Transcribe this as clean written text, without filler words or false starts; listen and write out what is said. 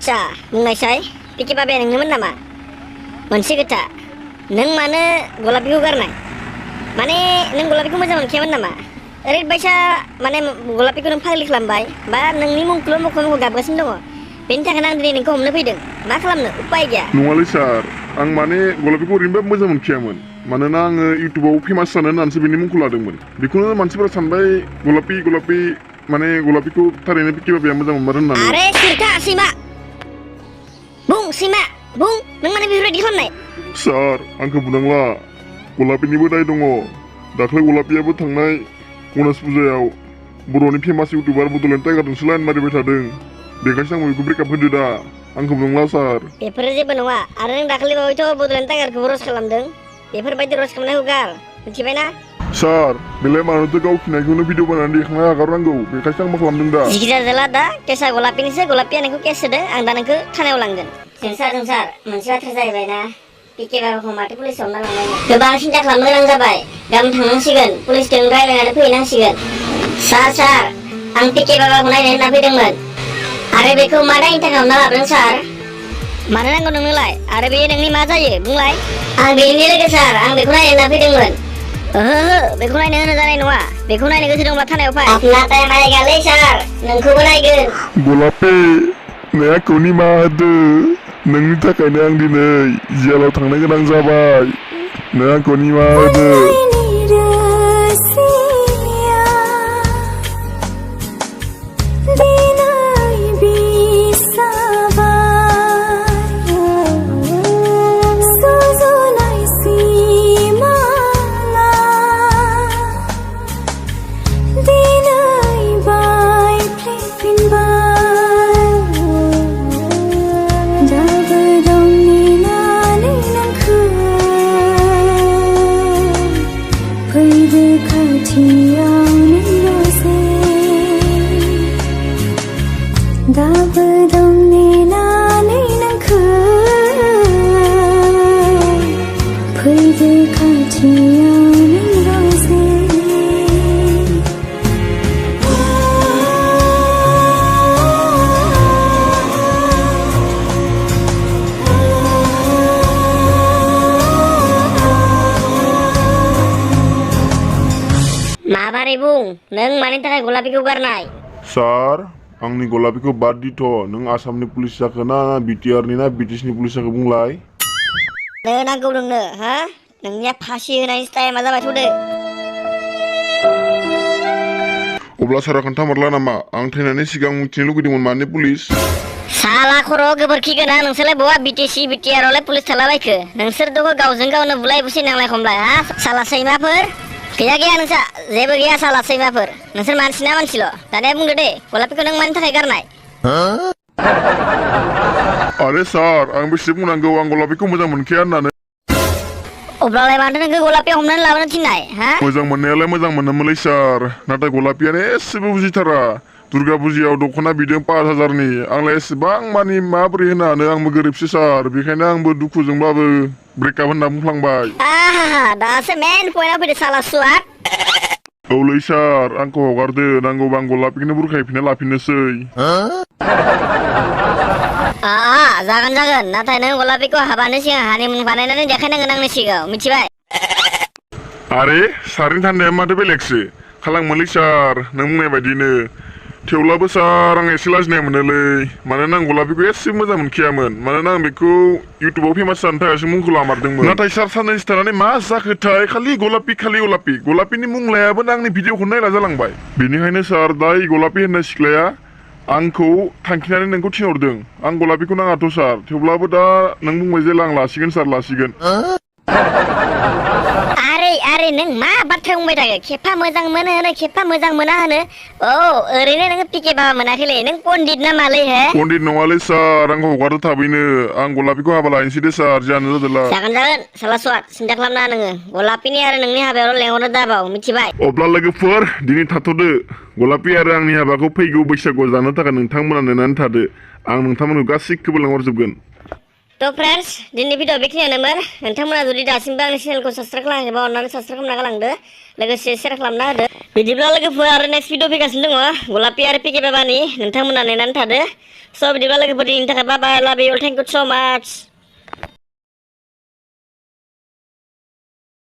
आदसा बुंनायसाय पिके बाबाया नोंनोमोन नामा? मोनसे खोथा, नों मानो गलापिखौ गारनाय? माने नों गलापिखौ मोजां मोनखायामोन नामा? ओरैबायसा माने गलापिखौ नों फाग्लि खालामबाय बा नोंनि मुंखौल' मख' गाबगासिनो दङ। बेनि थाखायनो आं दिनै नोंखौ हमनो फैदों। मा खालामनो उपाय गैया। नङालै सार, आं माने गलापिखौ ओरैनोबा मोजां मोनखायामोन। मानोना आङो इउटुबाव फेमास जानो होननानैसो बेनि मुंखौ लादोंमोन। बेखौनो मानसिफोरा सानबाय गलापि माने गलापिखौ थारैनो पिके बाबाया मोजां मोनमारो होननानै। आरे सिरथा सैमा बुं सैमा बुं, नों माने बेफोरबायदि खालामनाय? सार, आंखौ बुनांला। गलापिनिबो दाय दङ। दाख्लै गलापियाबो थांनाय गणेश फुजायाव बर'नि फेमास इउटुबार बड'लेण्ड टाइगारजोंसो लाइन मारिबाय थादों। बेखायसो आं बेखौ ब्रेकआप होदो दा। आंखौ बुंला सार। बेफोरो जेबो नङा। आरो नों दाखालि बावैथ' बड'लेण्ड टाइगारखौबो रस खालामदों। बेफोरबायदि रस खालामनायखौ गार, मिथिबायना? सार, बेलाय मानोथो गाव खिनायखौनो भिडिअ बानायनानै देखायना हगारनांगौ? बेखायसो आं मा खालामदों दा। जिखिजा जाला दा केसा गलापिनिसो, गलापिया नोंखौ केस होदो। आं दा नोंखौ थानायाव लांगोन। जोंसार मोनसे बाथ्रा जाहैबाय ना, पिके बाबाखौ माथो पुलिसाव हमना लांनाय? गोबां सिन्था खालामनो गोनां जाबाय। गाबोन थांनांसिगोन, पुलिसजों रायज्लायनानै फैनांसिगोन। सार, आं पिके बाबाखौ नायनो होनना फैदोंमोन। आरो बेखौ मा दायनि थाखाय हमना लाबोदों सार? मानो नांगौ नोंनोलाय? आरो बेयो नोंनि मा जायो बुंलाय? आं बेनि लोगो सार, आं बेखौ नायनो होनना फैदोंमोन। ओहो, बेखौ नायनो होनो जानाय नङा। बेखौ नायनो गोसो दंब्ला थानायाव फै। अपना टाइम आएगालै सार, नोंखौबो नायगोन। गलापि, नों आंखौ निमाहा होदो। नोंनि थाखायनो आं दिनै जेलाव थांनो गोनां जाबाय। नों आंखौ निमाहा होदो। दाबो दं नेनानै नोंखौ, फैदो खाथियाव नों रजे। माबारै बुं, नों मानि थाखाय गलापिखौ गारनाय? सार, आंनि गलापिखौ बाद दिथ'। नों आसामनि पुलिस जाखो ना बिटिआरनि ना बिटिसिनि पुलिस जाखो बुंलाय? नांगौ नोंनो हा? नोंनिया फासि होनायनि टाइमा जाबाय थ'दो। अब्ला सारा खोन्थाहरला नामा? आं थैनायनि सिगां मिथिनो लुगैदोंमोन मानि पुलिस? साला खर' गोबोरखि गोनां, नोंसोरलाय बहा बिटिसि बिटिआरआवलाय पुलिस थालाबायखो? नोंसोर दङ गावजों गावनो बुलाय बुसि नांलाय खमलाय हा? साला सैमाफोर गैया नोंसा जेबो गैया। साला सैमाफोर, नोंसोर मानसि ना मानसिल'? दानिया बुंदो दे, गलापिखौ नों मानि थाखाय गारनाय? आरे सार, आं बेसे बुंनांगौ आं गलापिखौ मोजां मोनखाया होननानै। अब्लालाय माथो नोंखौ गलापिया हमनानै लाबोनो थिननाय हा? मोजां मोननायालाय मोजां मोनोमोनलै सार, नाथाय गलापियानो एसेबो बुजिथारा। दुर्गा फुजायाव दख'ना बिदों 5,000नि, आंलाय एसेबां मानि माबोरै होनो हानो? आंबो गोरिबसो सार, बेखायनो आंबो दुखुजोंबाबो ब्रेकआप होनना बुंफ्लांबाय। दासो मेन पइन्टआव फैदो साला सुवाट। औलै सार, आंखौ हगारदो। नांगौबा आं गलापिखौनो बुरखायफिनना लाफिननोसै। जागोन, नाथाय नों गलापिखौ हाबानो सिगां हानिमुन बानायनानै देखायनांगोन आंनि सिगाङाव, मिथिबाय? आरे सारनि थान्दाया माथो बेलेगसो खालामोलै सार, नों बुंनाय बायदिनो। थेवब्लाबो सार, आं एसे लाजिनाय मोनोलै। मानोना आं गलापिखौ एसे मोजां मोनखायामोन। मानोना आं बेखौ इउटुबाव फेमास जानो थाखायसो मुंखौ लामारदोंमोन। नाथाय सार, साननैसो थानानै मा जाखोथाय? खालि गलापि। गलापिनि मुं लायाबो आंनि भिडिअखौ नायला जालांबाय। बेनिखायनो सार, दा गलापि होननाय सिख्लाया आंखौ थांखिनानै नोंखौ थिनहरदों। आं गलापिखौ नाङाथ' सार, थेवब्लाबो दा नों बुंबाय जेला आं लासिगोन सार, लासिगोन। आरे नों मा बाथ्रा बुंबाय थायो? खेबफा मोजां मोनो होनो, खेबफा मोजां मोना होनो? ओरैनो नोङो पिके बाबा मोनाखैलै, नों पण्डित ना मालै हे? पण्डित नङालै सार, आंखौ हगारदो थाबैनो। आं गलापिखौ हाबा लायनोसै दे सार, जानो जादोला। जागोन साला सुवाट, सिन्था खालामनाङा नोङो। गलापिनि आरो नोंनि हाबायावल' लेंहरनो दाबाव, मिथिबाय? अब्ला लोगोफोर, दिनै थाथ'दो। गलापि आरो आंनि हाबाखौ फैगौ बैसागुआव जानो थाखाय नोंथांमोना नेनानै थादो। आं नोंथांमोनखौ गासैखौबो लेंहरजोबगोन। थ' फ्रेन्ड्स दिनैनि भिडिअ बेखिनियानोमोन नोंथांमोना जुदि दासिमबो आंनि चेनेलखौ साबसक्राइब खालामाखैबा अननानै साबसक्राइब खालामना गालांदो लोगोसे शेयार खालामना होदो बिदिब्ला लोगोफोर आरो नेक्स्ट भिडिअ फैगासिनो दङ गलापि आरो पिके बाबानि नोंथांमोना नेनानै थादो स' बिदिब्ला लोगोफोर दिनैनि थाखाय बाय बाय लाभ इउ थेंक इउ स' माच